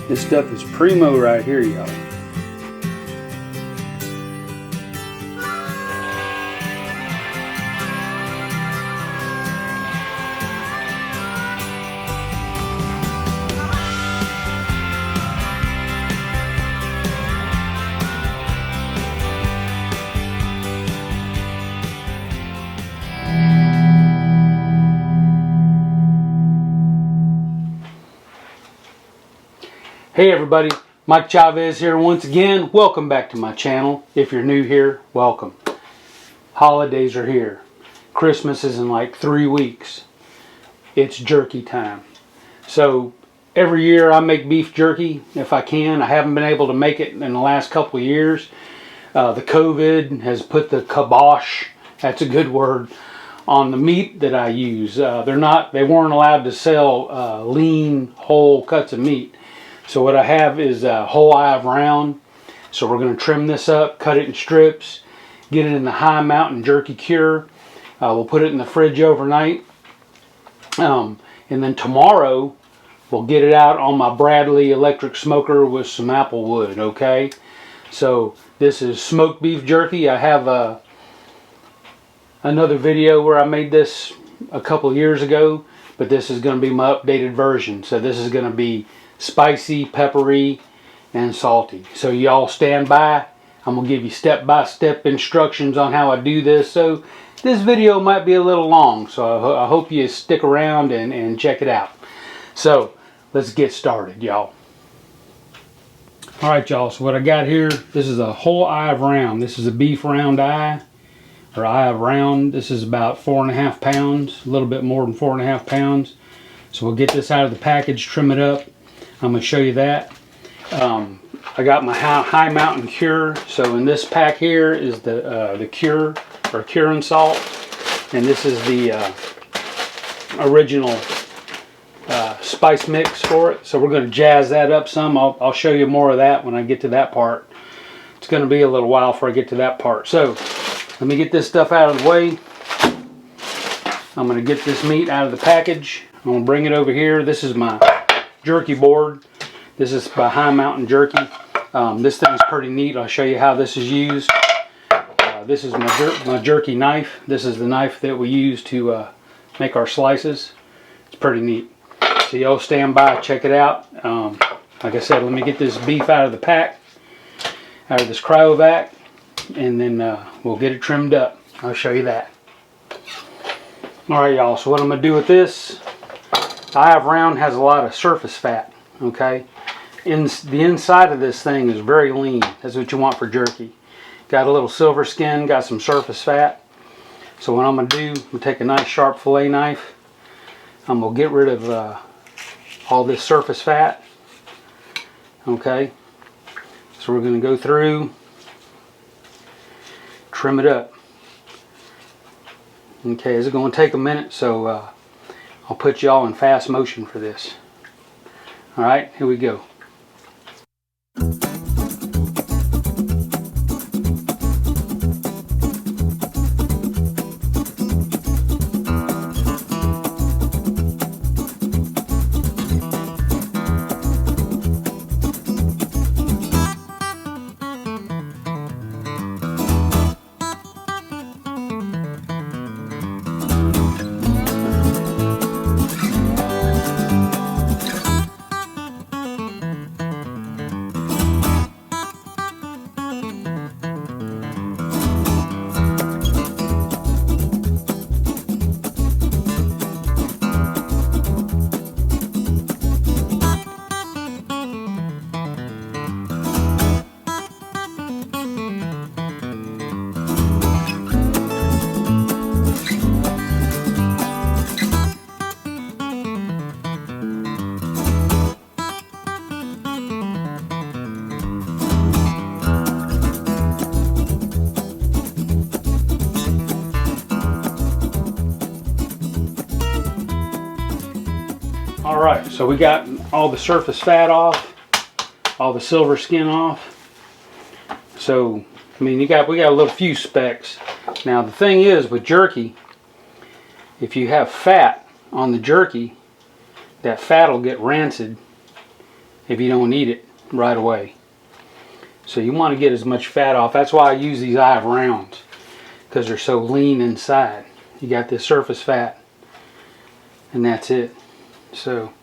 This stuff is primo right here, y'all. Hey everybody, Mike Chavez here once again. Welcome back to my channel. If you're new here, welcome. Holidays are here. Christmas is in like 3 weeks. It's jerky time. So every year I make beef jerky if I can. I haven't been able to make it in the last couple of years. The COVID has put the kibosh, that's a good word, on the meat that I use. They weren't allowed to sell lean, whole cuts of meat. So what I have is a whole eye of round. So we're going to trim this up, cut it in strips, get it in the high mountain jerky cure. We'll put it in the fridge overnight. And then tomorrow we'll get it out on my Bradley electric smoker with some apple wood, okay? So this is smoked beef jerky. I have another video where I made this a couple years ago, but this is going to be my updated version. So this is going to be spicy, peppery, and salty. So y'all stand by. I'm going to give you step-by-step instructions on how I do this. So this video might be a little long, so I hope you stick around and check it out. So let's get started, y'all. Alright y'all, so what I got here, this is a whole eye of round. This is a beef round eye, or eye of round. This is about 4.5 pounds, a little bit more than 4.5 pounds. So we'll get this out of the package, trim it up. I'm going to show you that. I got my high mountain cure. So in this pack here is the cure, or curing salt, and this is the original spice mix for it. So we're going to jazz that up some. I'll show you more of that when I get to that part. It's going to be a little while before I get to that part. So let me get this stuff out of the way. I'm going to get this meat out of the package. I'm going to bring it over here. This is my jerky board. This is by High Mountain Jerky. This thing's pretty neat. I'll show you how this is used. This is my jerky knife. This is the knife that we use to make our slices. It's pretty neat. So y'all stand by, check it out. Like I said, let me get this beef out of the pack, out of this cryovac, and then we'll get it trimmed up. I'll show you that. Alright y'all, so what I'm going to do with this, eye of round has a lot of surface fat, okay? The inside of this thing is very lean. That's what you want for jerky. Got a little silver skin, got some surface fat. So what I'm going to do, I'm going to take a nice sharp fillet knife. I'm going to get rid of all this surface fat, okay? So we're going to go through, trim it up. Okay, it's going to take a minute, so I'll put y'all in fast motion for this. Alright, here we go. Alright, so we got all the surface fat off, all the silver skin off. So, I mean, we got a little few specks. Now the thing is with jerky, if you have fat on the jerky, that fat will get rancid if you don't eat it right away. So you want to get as much fat off. That's why I use these eye of rounds, because they're so lean inside. You got this surface fat, and that's it. So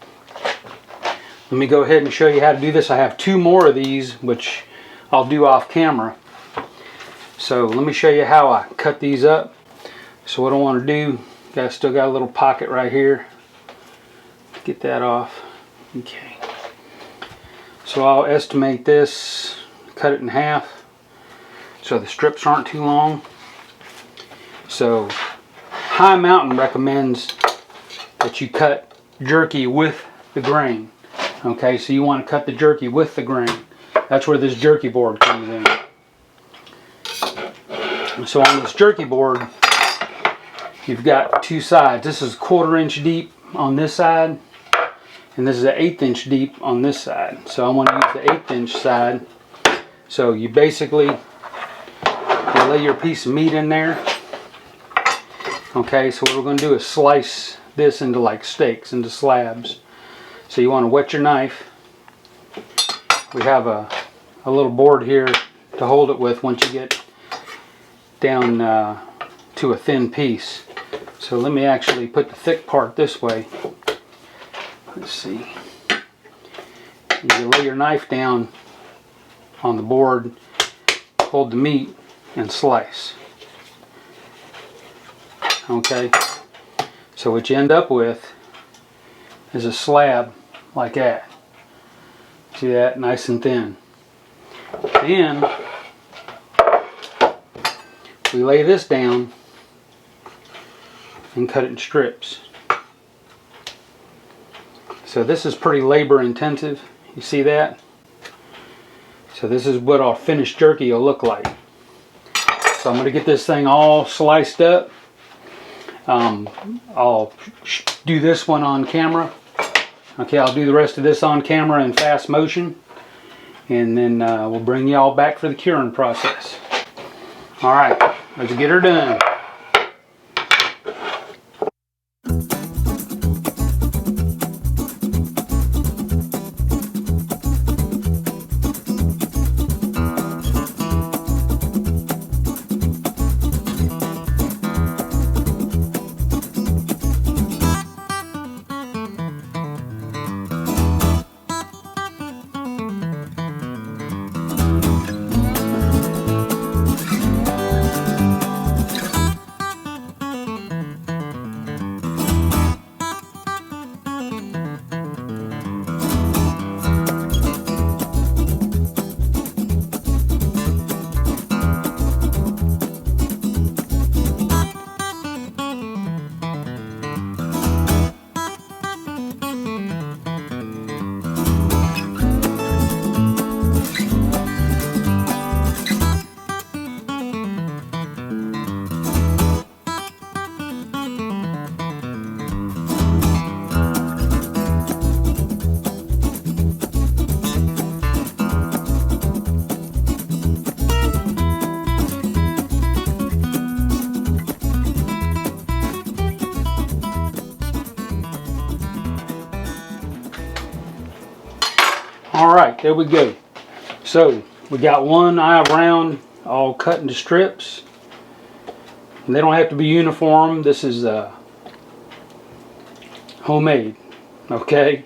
let me go ahead and show you how to do this. I have 2 more of these, which I'll do off camera. So let me show you how I cut these up. So what I want to do, still got a little pocket right here. Get that off. Okay. So I'll estimate this, cut it in half, so the strips aren't too long. So High Mountain recommends that you cut jerky with the grain. Okay, so you want to cut the jerky with the grain. That's where this jerky board comes in. So on this jerky board, you've got 2 sides. This is 1/4 inch deep on this side, and this is an 1/8 inch deep on this side. So I want to use the 1/8 inch side. So you basically lay your piece of meat in there. Okay, so what we're going to do is slice this into like steaks, into slabs. So you want to wet your knife. We have a little board here to hold it with once you get down to a thin piece. So let me actually put the thick part this way. Let's see. You lay your knife down on the board, hold the meat, and slice. Okay, so what you end up with is a slab like that. See that? Nice and thin. Then we lay this down and cut it in strips. So this is pretty labor intensive. You see that? So this is what our finished jerky will look like. So I'm going to get this thing all sliced up. I'll do this one on camera. Okay, I'll do the rest of this on camera in fast motion. And then we'll bring y'all back for the curing process. Alright, let's get her done. Alright, there we go. So we got one eye round all cut into strips. And they don't have to be uniform. This is homemade. Okay?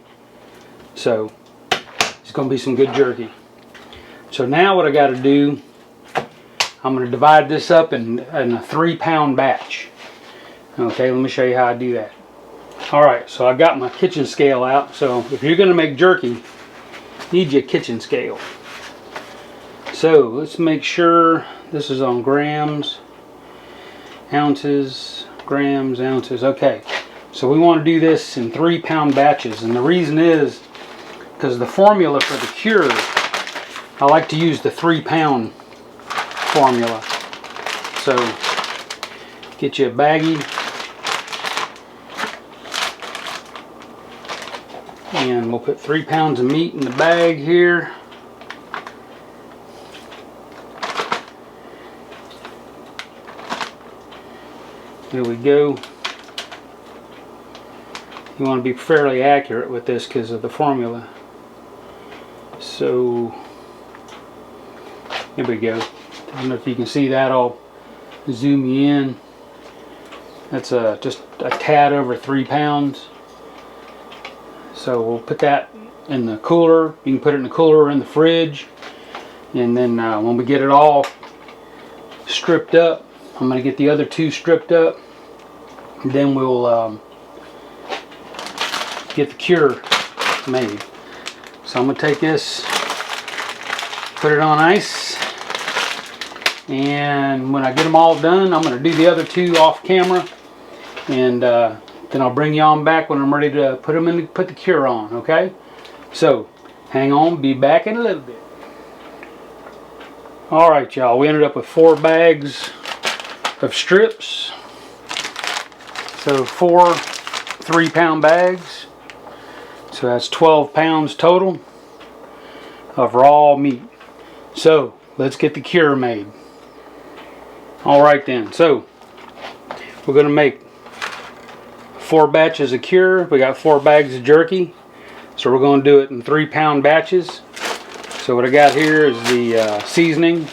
So it's going to be some good jerky. So now what I got to do, I'm going to divide this up in a 3-pound batch. Okay, let me show you how I do that. Alright, so I got my kitchen scale out. So if you're going to make jerky, need your kitchen scale. So let's make sure this is on grams, ounces, grams, ounces. Okay, so we want to do this in 3-pound batches, and the reason is because the formula for the cure, I like to use the 3-pound formula. So get you a baggie, and we'll put 3 pounds of meat in the bag here. There we go. You want to be fairly accurate with this because of the formula. So here we go. I don't know if you can see that. I'll zoom you in. That's just a tad over 3 pounds. So we'll put that in the cooler. You can put it in the cooler or in the fridge. And then when we get it all stripped up, I'm going to get the other 2 stripped up. And then we'll get the cure made. So I'm going to take this, put it on ice. And when I get them all done, I'm going to do the other 2 off camera. And then I'll bring you on back when I'm ready to put the cure on, okay? So, hang on, be back in a little bit. Alright y'all, we ended up with 4 bags of strips. So 4 3-pound bags. So that's 12 pounds total of raw meat. So, let's get the cure made. Alright then, so we're going to make 4 batches of cure. We got 4 bags of jerky. So we're going to do it in 3-pound batches. So what I got here is the seasoning.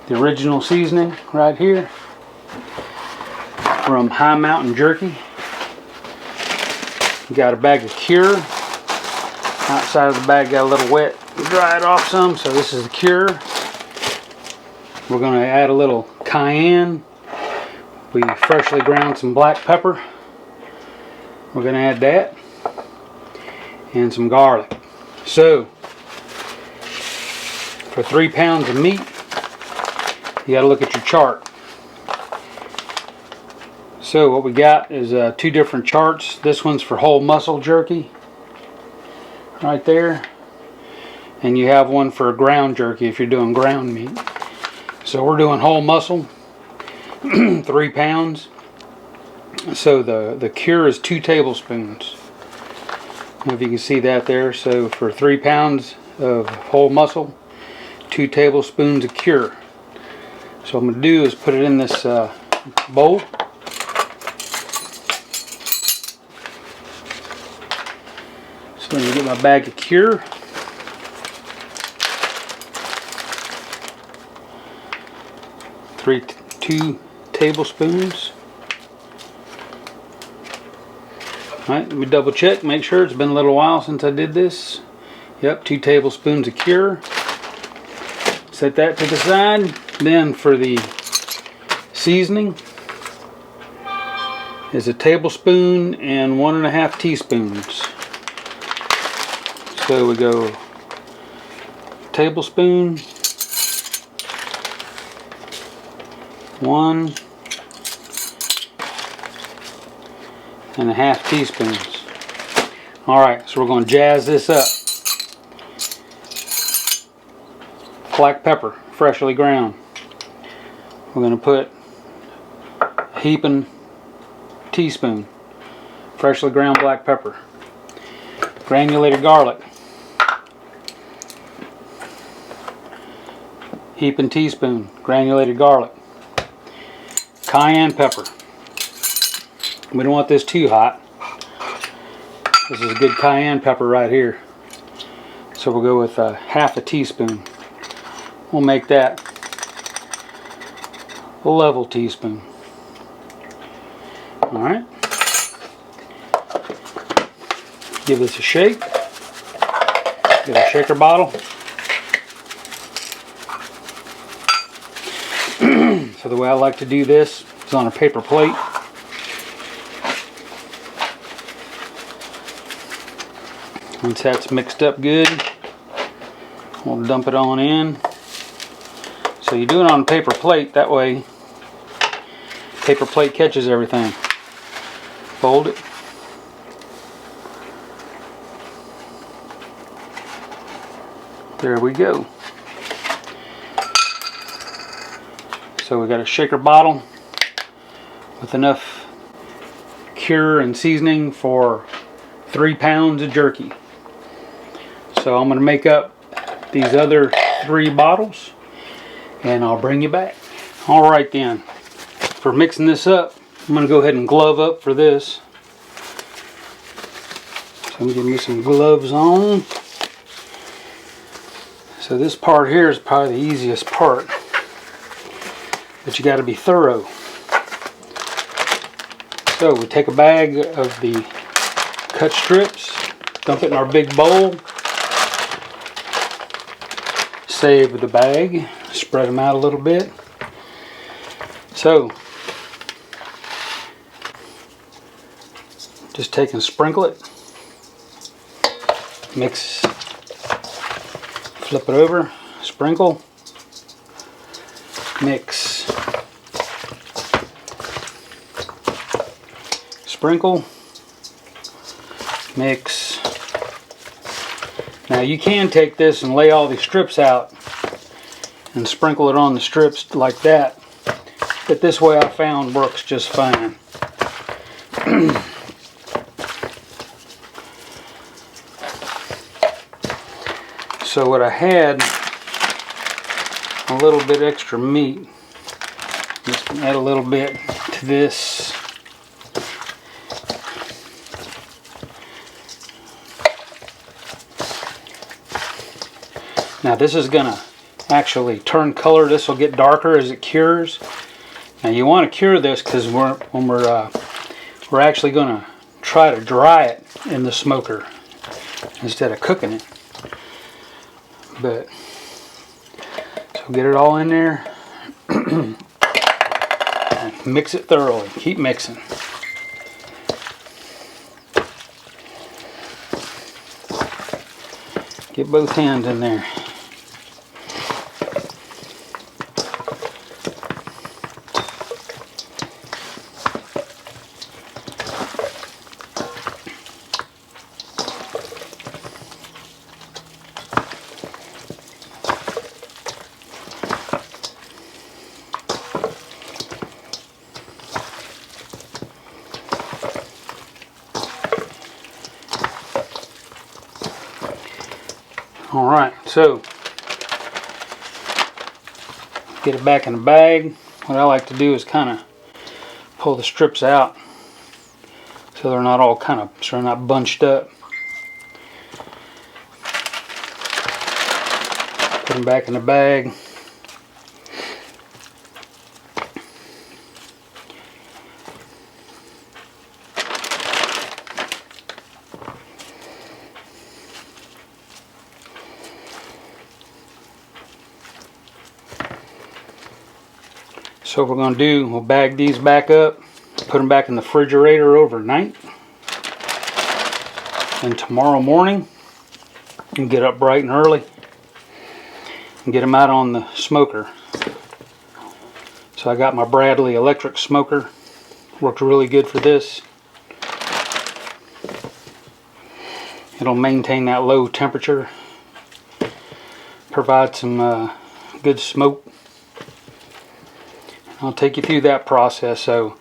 The original seasoning right here. From High Mountain Jerky. We got a bag of cure. Outside of the bag got a little wet. Dry it off some. So this is the cure. We're going to add a little cayenne. We freshly ground some black pepper. We're going to add that. And some garlic. So, for 3 pounds of meat, you got to look at your chart. So what we got is 2 different charts. This one's for whole muscle jerky. Right there. And you have one for ground jerky if you're doing ground meat. So we're doing whole muscle. 3 pounds. So the cure is 2 tablespoons. I don't know if you can see that there. So for 3 pounds of whole muscle, 2 tablespoons of cure. So what I'm going to do is put it in this bowl. So I'm going to get my bag of cure. Two tablespoons. Alright, let me double check, make sure. It's been a little while since I did this. Yep, 2 tablespoons of cure. Set that to the side. Then for the seasoning is a tablespoon and 1.5 teaspoons. So we go tablespoon, 1.5 teaspoons. Alright, so we're going to jazz this up. Black pepper, freshly ground. We're going to put a heaping teaspoon freshly ground black pepper. Granulated garlic. Heaping teaspoon granulated garlic. Cayenne pepper. We don't want this too hot. This is a good cayenne pepper right here. So we'll go with 1/2 teaspoon. We'll make that a level teaspoon. Alright. Give this a shake. Get a shaker bottle. So the way I like to do this is on a paper plate. Once that's mixed up good, we'll dump it on in. So you do it on a paper plate, that way paper plate catches everything. Fold it. There we go. So we got a shaker bottle with enough cure and seasoning for 3 pounds of jerky. So I'm going to make up these other 3 bottles and I'll bring you back. Alright then, for mixing this up, I'm going to go ahead and glove up for this. So I'm going to give me some gloves on. So this part here is probably the easiest part, but you got to be thorough. So we take a bag of the cut strips, dump it in our big bowl, save the bag, spread them out a little bit. So just take and sprinkle it, mix, flip it over, sprinkle, mix, sprinkle, mix. Now you can take this and lay all these strips out and sprinkle it on the strips like that, but this way I found works just fine. So what I had, a little bit extra meat. Just add a little bit to this. Now this is going to actually turn color. This will get darker as it cures. Now you want to cure this because we're actually going to try to dry it in the smoker instead of cooking it. But so get it all in there. And mix it thoroughly. Keep mixing. Get both hands in there. Alright, so get it back in the bag. What I like to do is kind of pull the strips out so they're not all so they're not bunched up. Put them back in the bag. So what we're going to do, we'll bag these back up, put them back in the refrigerator overnight, and tomorrow morning and get up bright and early and get them out on the smoker. So I got my Bradley electric smoker, works really good for this. It'll maintain that low temperature, provide some good smoke. I'll take you through that process. So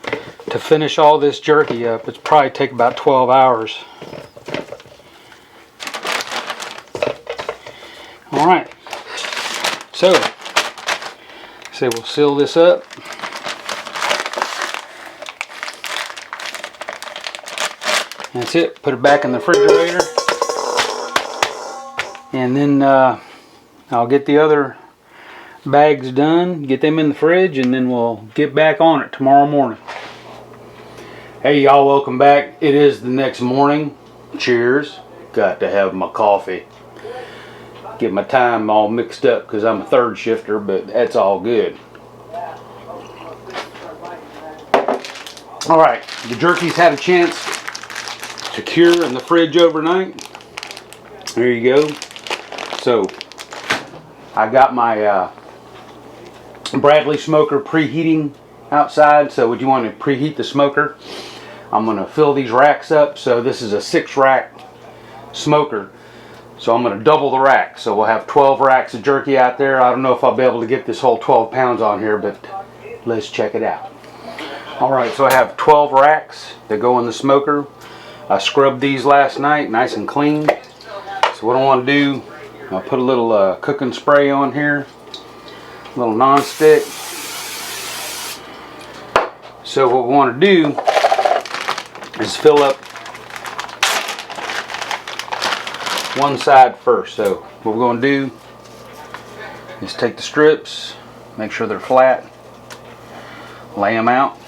to finish all this jerky up, it's probably take about 12 hours. Alright, so we'll seal this up. That's it. Put it back in the refrigerator, and then I'll get the other bags done, get them in the fridge, and then we'll get back on it tomorrow morning. Hey y'all, welcome back. It is the next morning. Cheers. Got to have my coffee. Get my time all mixed up because I'm a third shifter, but that's all good. Alright, the jerky's had a chance to cure in the fridge overnight. There you go. So I got my Bradley smoker preheating outside. So would you want to preheat the smoker? I'm going to fill these racks up. So this is a 6-rack smoker. So I'm going to double the rack. So we'll have 12 racks of jerky out there. I don't know if I'll be able to get this whole 12 pounds on here, but let's check it out. Alright, so I have 12 racks that go in the smoker. I scrubbed these last night nice and clean. So what I want to do, I'll put a little cooking spray on here. A little non-stick. So what we want to do is fill up one side first. So what we're going to do, is take the strips, make sure they're flat, lay them out.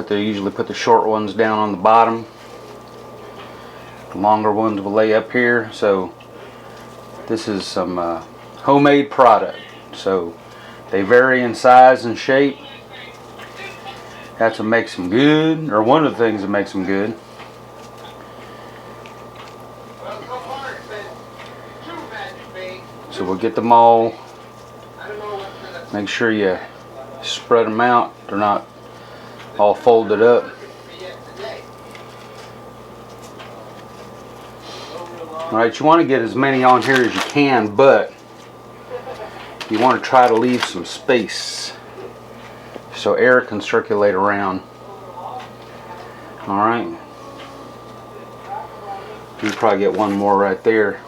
Usually put the short ones down on the bottom. The longer ones will lay up here. So this is some homemade product. So they vary in size and shape. That's what makes them good, or one of the things that makes them good. So we'll get them all. Make sure you spread them out. They're not all folded up. Alright, you want to get as many on here as you can, but you want to try to leave some space so air can circulate around. Alright. You probably get one more right there.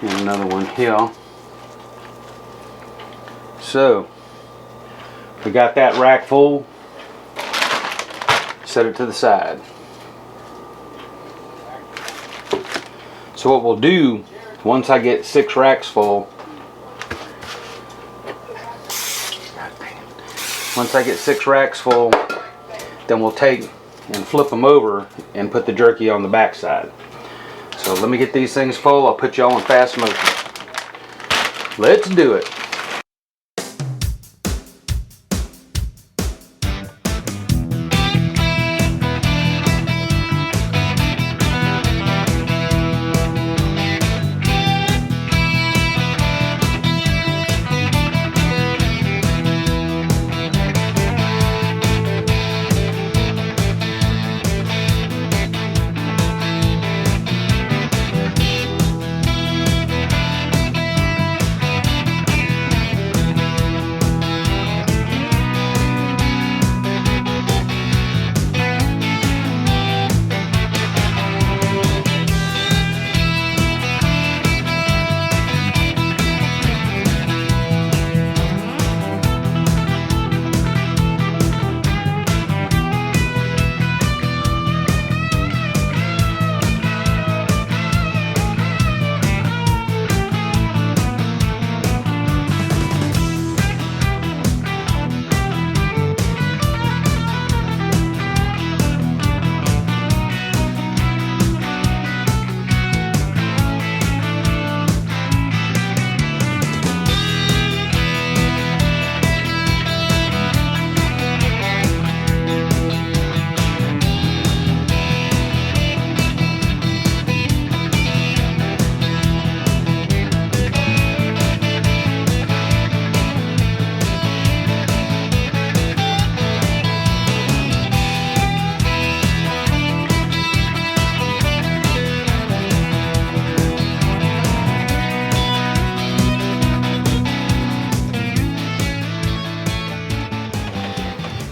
And another one here. So, we got that rack full. Set it to the side. So what we'll do, once I get 6 racks full, then we'll take and flip them over and put the jerky on the back side. So let me get these things full. I'll put you all in fast motion. Let's do it.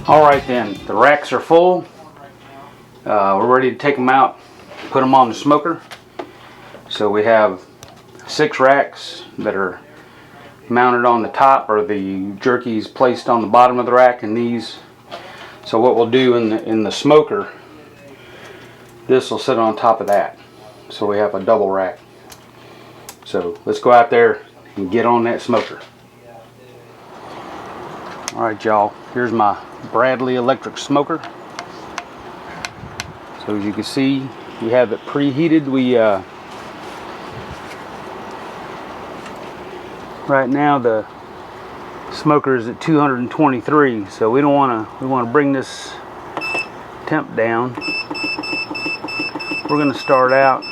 Alright then, the racks are full. We're ready to take them out, put them on the smoker. So we have 6 racks that are mounted on the top, or the jerky's placed on the bottom of the rack, and these. So what we'll do in the smoker, this will sit on top of that. So we have a double rack. So let's go out there and get on that smoker. Alright y'all, here's my Bradley electric smoker. So as you can see, we have it preheated. Right now the smoker is at 223, so we want to bring this temp down. We're going to start out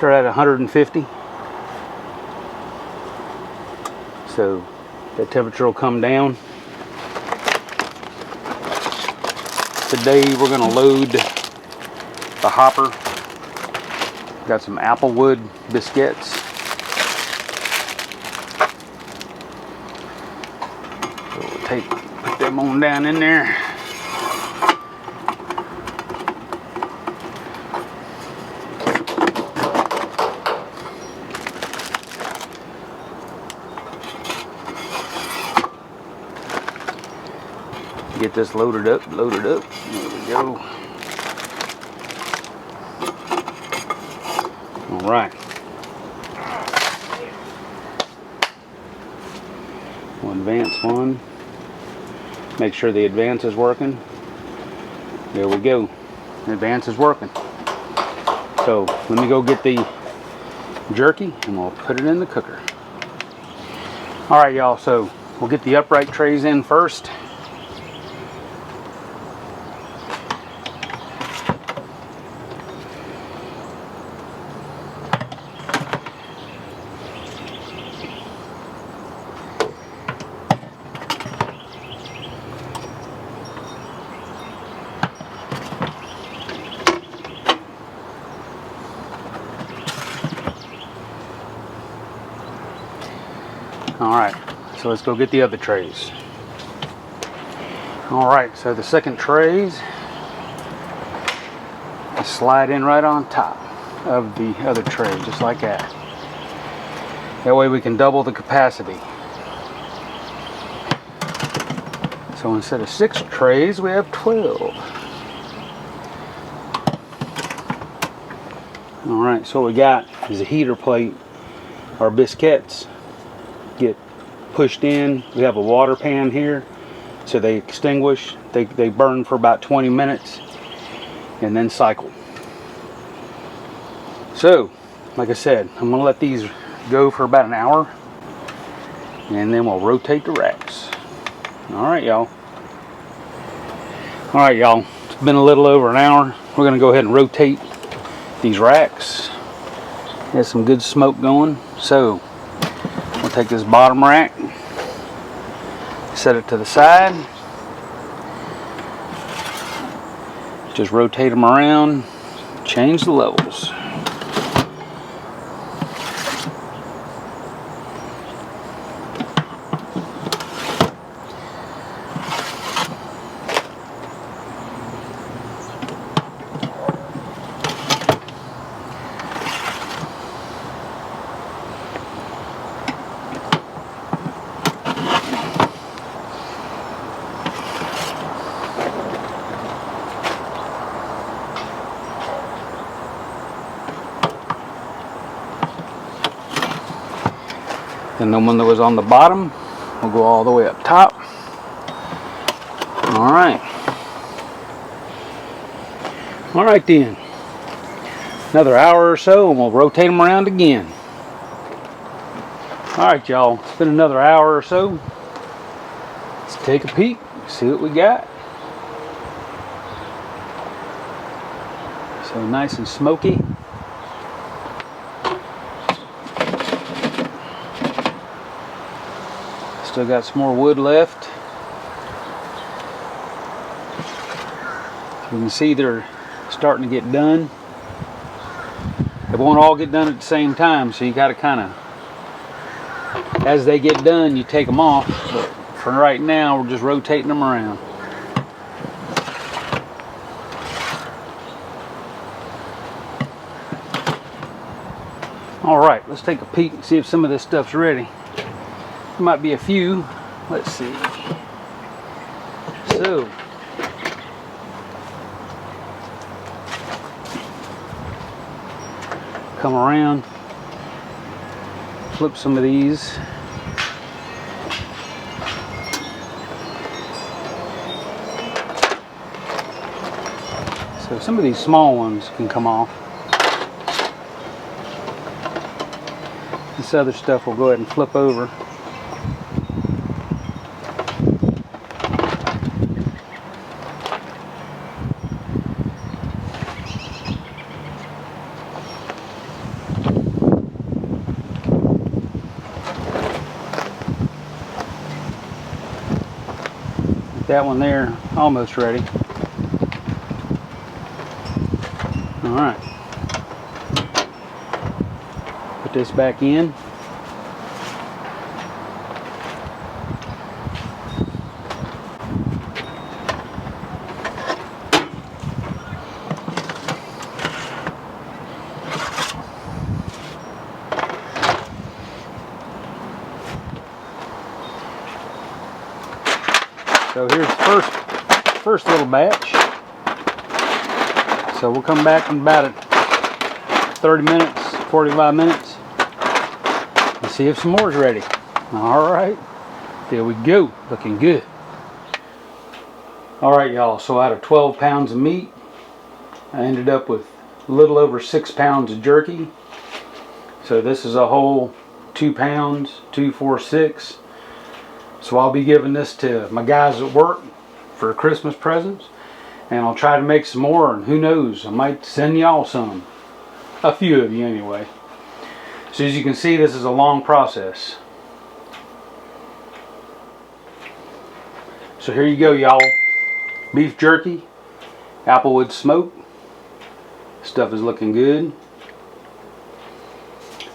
at 150. So the temperature will come down. Today we're going to load the hopper. Got some applewood biscuits. So we'll put them on down in there. Get this loaded up, loaded up. There we go. All right. We'll advance one. Make sure the advance is working. There we go. The advance is working. So let me go get the jerky and we'll put it in the cooker. All right, y'all. So we'll get the upright trays in first. Alright, so let's go get the other trays. Alright, so the second trays slide in right on top of the other tray, just like that. That way we can double the capacity. So instead of 6 trays, we have 12. Alright, so what we got is a heater plate. Our biscuits get pushed in. We have a water pan here, so they extinguish. They burn for about 20 minutes and then cycle. So, like I said, I'm going to let these go for about an hour and then we'll rotate the racks. Alright, y'all. Alright, y'all. It's been a little over an hour. We're going to go ahead and rotate these racks. There's some good smoke going. So, we'll take this bottom rack, set it to the side, just rotate them around, change the levels. And the one that was on the bottom will go all the way up top. Alright. Alright then. Another hour or so and we'll rotate them around again. Alright, y'all. It's been another hour or so. Let's take a peek, see what we got. So nice and smoky. Still got some more wood left. You can see they're starting to get done. They won't all get done at the same time, so you got to kind of, as they get done, you take them off. But for right now, we're just rotating them around. All right, let's take a peek and see if some of this stuff's ready. There might be a few. Let's see. So, come around, flip some of these. So some of these small ones can come off. This other stuff we'll go ahead and flip over. That one there, almost ready. All right. Put this back in. So here's the first first little batch. So we'll come back in about 30 minutes, 45 minutes, and see if some more is ready. All right, there we go, looking good. All right, y'all, so out of 12 pounds of meat, I ended up with a little over 6 pounds of jerky. So this is a whole 2 pounds, 2, 4, 6. So I'll be giving this to my guys at work for Christmas presents. And I'll try to make some more, and who knows, I might send y'all some. A few of you anyway. So as you can see, this is a long process. So here you go, y'all. Beef jerky, applewood smoke. Stuff is looking good.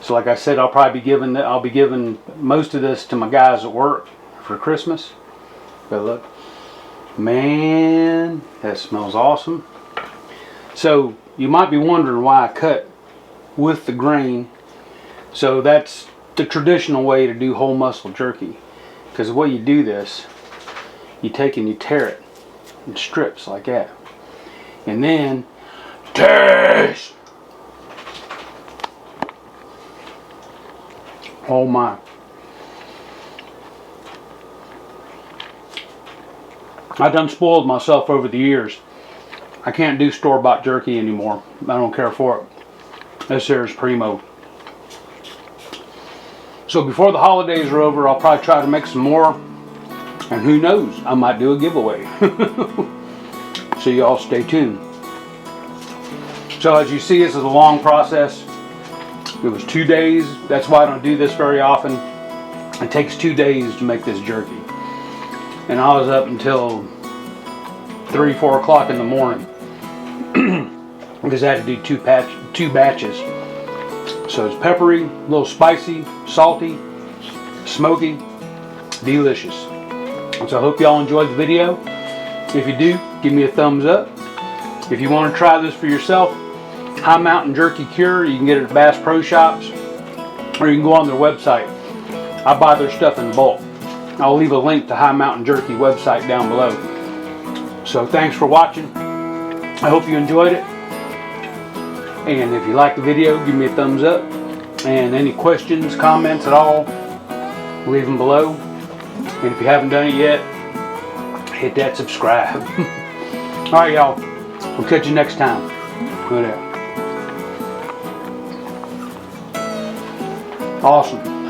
So like I said, I'll be giving most of this to my guys at work for Christmas. But look, man, that smells awesome. So you might be wondering why I cut with the grain. So that's the traditional way to do whole muscle jerky. Because the way you do this, you take and you tear it in strips like that. And then, taste! Oh my. I done spoiled myself over the years. I can't do store-bought jerky anymore. I don't care for it. This here is primo. So before the holidays are over, I'll probably try to make some more. And who knows, I might do a giveaway. So y'all stay tuned. So as you see, this is a long process. It was 2 days. That's why I don't do this very often. It takes 2 days to make this jerky. And I was up until 3, 4 o'clock in the morning because I had to do two batches. So it's peppery, a little spicy, salty, smoky, delicious. So I hope y'all enjoyed the video. If you do, give me a thumbs up. If you want to try this for yourself, High Mountain Jerky Cure, you can get it at Bass Pro Shops, or you can go on their website. I buy their stuff in bulk. I'll leave a link to High Mountain Jerky website down below. So thanks for watching. I hope you enjoyed it. And if you like the video, give me a thumbs up. And any questions, comments at all, leave them below. And if you haven't done it yet, hit that subscribe. Alright y'all, we'll catch you next time. Good out. Awesome.